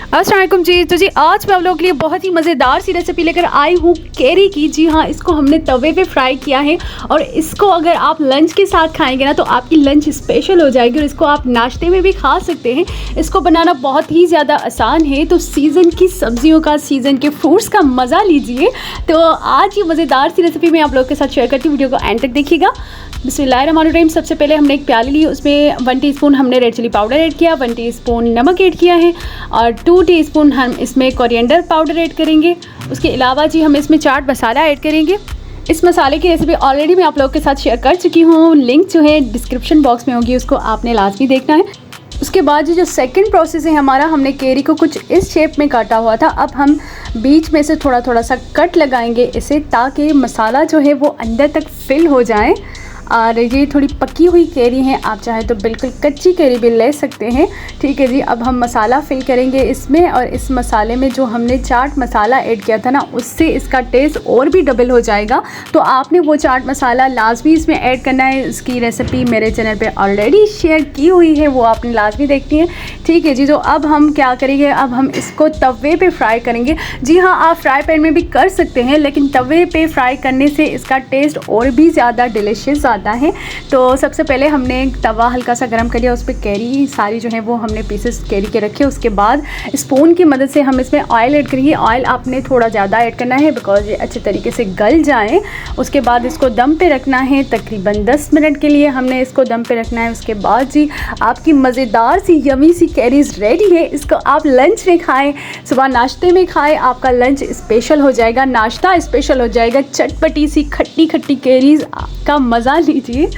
अस्सलाम वालेकुम जी। तो जी आज मैं आप लोगों के लिए बहुत ही मज़ेदार सी रेसिपी लेकर आई हूँ केरी की। जी हाँ, इसको हमने तवे पे फ्राई किया है और इसको अगर आप लंच के साथ खाएंगे ना तो आपकी लंच स्पेशल हो जाएगी और इसको आप नाश्ते में भी खा सकते हैं। इसको बनाना बहुत ही ज़्यादा आसान है। तो सीज़न की सब्जियों का, सीज़न के फ्रूट्स का मज़ा लीजिए। तो आज ये मज़ेदार सी रेसिपी मैं आप लोगों के साथ शेयर करती हूँ, वीडियो को एंड तक देखिएगा। बिस्मिल्लाहिर्रहमानिर्रहीम। सबसे पहले हमने एक प्याली ली, उसमें 1 टीस्पून हमने रेड चिली पाउडर ऐड किया, 1 टीस्पून नमक ऐड किया है और 2 टीस्पून हम इसमें कोरिएंडर पाउडर ऐड करेंगे। उसके अलावा जी हम इसमें चाट मसाला ऐड करेंगे। इस मसाले की रेसिपी ऑलरेडी मैं आप लोगों के साथ शेयर कर चुकी हूँ, लिंक जो है डिस्क्रिप्शन बॉक्स में होगी, उसको आपने लाजमी देखना है। उसके बाद जो सेकंड प्रोसेस है हमारा, हमने केरी को कुछ इस शेप में काटा हुआ था। अब हम बीच में से थोड़ा थोड़ा सा कट लगाएंगे इसे, ताकि मसाला जो है वो अंदर तक फिल हो जाए। और ये थोड़ी पकी हुई केरी है, आप चाहे तो बिल्कुल कच्ची केरी भी ले सकते हैं। ठीक है जी, अब हम मसाला फिल करेंगे इसमें और इस मसाले में जो हमने चाट मसाला ऐड किया था ना, उससे इसका टेस्ट और भी डबल हो जाएगा। तो आपने वो चाट मसाला लाजमी इसमें ऐड करना है। इसकी रेसिपी मेरे चैनल पे ऑलरेडी शेयर की हुई है, वो आपने लाजमी देखनी है। ठीक है जी, तो अब हम क्या करेंगे, अब हम इसको तवे पे फ्राई करेंगे। जी हाँ, आप फ्राई पैन में भी कर सकते हैं, लेकिन तवे पे फ्राई करने से इसका टेस्ट और भी ज़्यादा डिलीशियस है। तो सबसे पहले हमने तवा हल्का सा गर्म कर लिया, उस पर कैरी सारी जो है वो हमने पीसेस कैरी के रखे। उसके बाद स्पून की मदद से हम इसमें ऑयल ऐड करेंगे। ऑयल आपने थोड़ा ज़्यादा ऐड करना है, बिकॉज ये अच्छे तरीके से गल जाए। उसके बाद इसको दम पे रखना है, तकरीबन 10 मिनट के लिए हमने इसको दम पे रखना है। उसके बाद जी आपकी मज़ेदार सी यमी सी कैरीज रेडी है। इसको आप लंच में खाएँ, सुबह नाश्ते में खाएँ, आपका लंच स्पेशल हो जाएगा, नाश्ता स्पेशल हो जाएगा। चटपटी सी खट्टी खट्टी कैरीज का मज़ा लीजिए।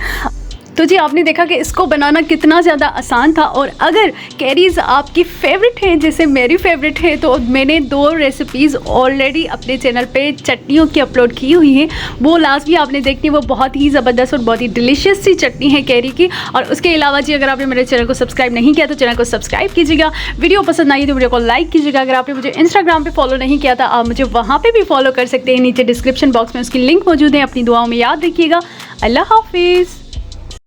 तो जी आपने देखा कि इसको बनाना कितना ज़्यादा आसान था। और अगर कैरीज़ आपकी फ़ेवरेट हैं, जैसे मेरी फ़ेवरेट है, तो मैंने 2 रेसिपीज़ ऑलरेडी अपने चैनल पे चटनियों की अपलोड की हुई हैं, वो लाजमी आपने देखनी है। वो बहुत ही ज़बरदस्त और बहुत ही डिलीशियस सी चटनी है कैरी की। और उसके अलावा जी अगर आपने मेरे चैनल को सब्सक्राइब नहीं किया तो चैनल को सब्सक्राइब कीजिएगा। वीडियो पसंद आई तो वीडियो को लाइक कीजिएगा। अगर आपने मुझे इंस्टाग्राम पर फॉलो नहीं किया था, आप मुझे वहाँ पर भी फॉलो कर सकते हैं, नीचे डिस्क्रिप्शन बॉक्स में उसकी लिंक मौजूद है। अपनी दुआओं में याद रखिएगा। अल्लाह हाफिज़।